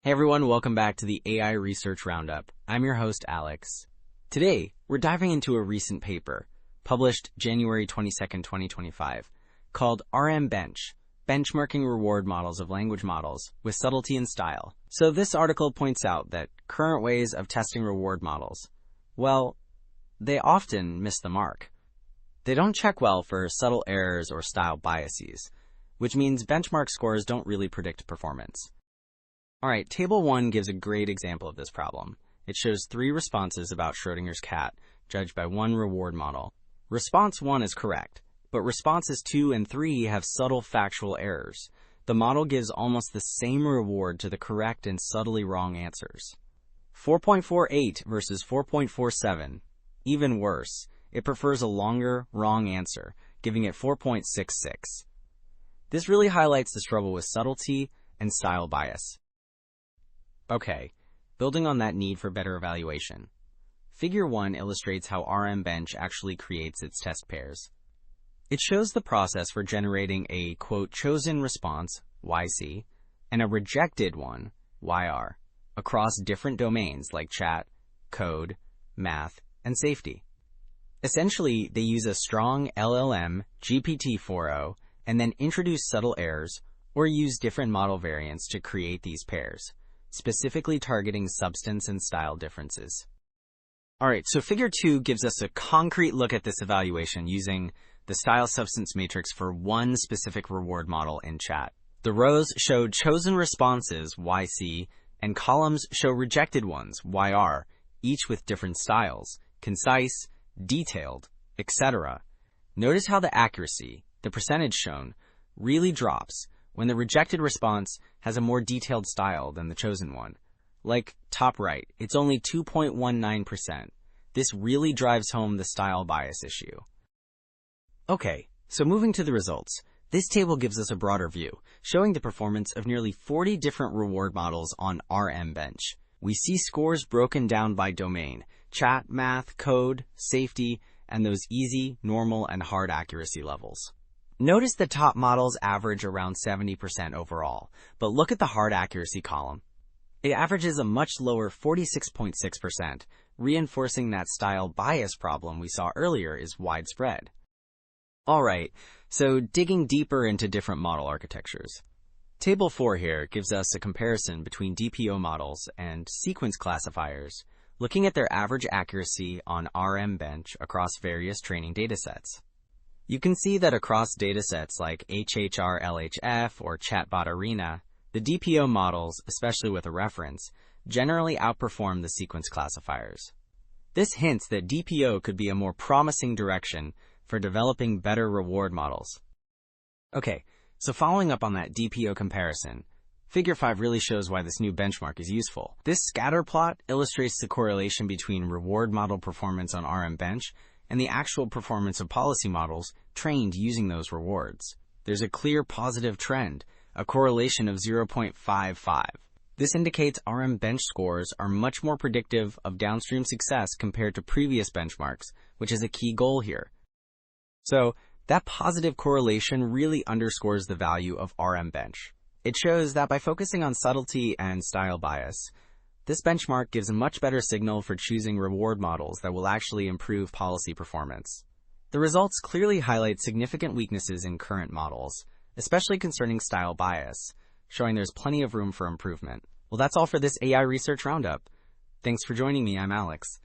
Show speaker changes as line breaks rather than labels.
Hey everyone, welcome back to the AI Research Roundup. I'm your host, Alex. Today, we're diving into a recent paper, published January 22nd, 2025, called RM Bench, Benchmarking Reward Models of Language Models with Subtlety and Style. So this article points out that current ways of testing reward models, well, they often miss the mark. They don't check well for subtle errors or style biases, which means benchmark scores don't really predict performance. Alright, Table 1 gives a great example of this problem. It shows 3 responses about Schrödinger's cat, judged by one reward model. Response 1 is correct, but responses 2 and 3 have subtle factual errors. The model gives almost the same reward to the correct and subtly wrong answers. 4.48 versus 4.47. Even worse, it prefers a longer, wrong answer, giving it 4.66. This really highlights the trouble with subtlety and style bias. Okay, building on that need for better evaluation. Figure 1 illustrates how RM Bench actually creates its test pairs. It shows the process for generating a, quote, chosen response, YC, and a rejected one, YR, across different domains like chat, code, math, and safety. Essentially, they use a strong LLM, GPT-4o, and then introduce subtle errors or use different model variants to create these pairs, specifically targeting substance and style differences. Alright, so Figure 2 gives us a concrete look at this evaluation using the style-substance matrix for one specific reward model in chat. The rows show chosen responses, YC, and columns show rejected ones, YR, each with different styles, concise, detailed, etc. Notice how the accuracy, the percentage shown, really drops when the rejected response has a more detailed style than the chosen one. Like top right, it's only 2.19%. This really drives home the style bias issue. Okay, so moving to the results. This table gives us a broader view, showing the performance of nearly 40 different reward models on RM Bench. We see scores broken down by domain: chat, math, code, safety, and those easy, normal, and hard accuracy levels. Notice the top models average around 70% overall, but look at the hard accuracy column. It averages a much lower 46.6%, reinforcing that style bias problem we saw earlier is widespread. Alright, so digging deeper into different model architectures. Table 4 here gives us a comparison between DPO models and sequence classifiers, looking at their average accuracy on RM Bench across various training datasets. You can see that across datasets like HHR-LHF or Chatbot Arena, the DPO models, especially with a reference, generally outperform the sequence classifiers. This hints that DPO could be a more promising direction for developing better reward models. Okay, so following up on that DPO comparison, Figure 5 really shows why this new benchmark is useful. This scatter plot illustrates the correlation between reward model performance on RM Bench and the actual performance of policy models trained using those rewards. There's a clear positive trend, a correlation of 0.55. This indicates RM Bench scores are much more predictive of downstream success compared to previous benchmarks, which is a key goal here. So, that positive correlation really underscores the value of RM Bench. It shows that by focusing on subtlety and style bias, this benchmark gives a much better signal for choosing reward models that will actually improve policy performance. The results clearly highlight significant weaknesses in current models, especially concerning style bias, showing there's plenty of room for improvement. Well, that's all for this AI Research Roundup. Thanks for joining me. I'm Alex.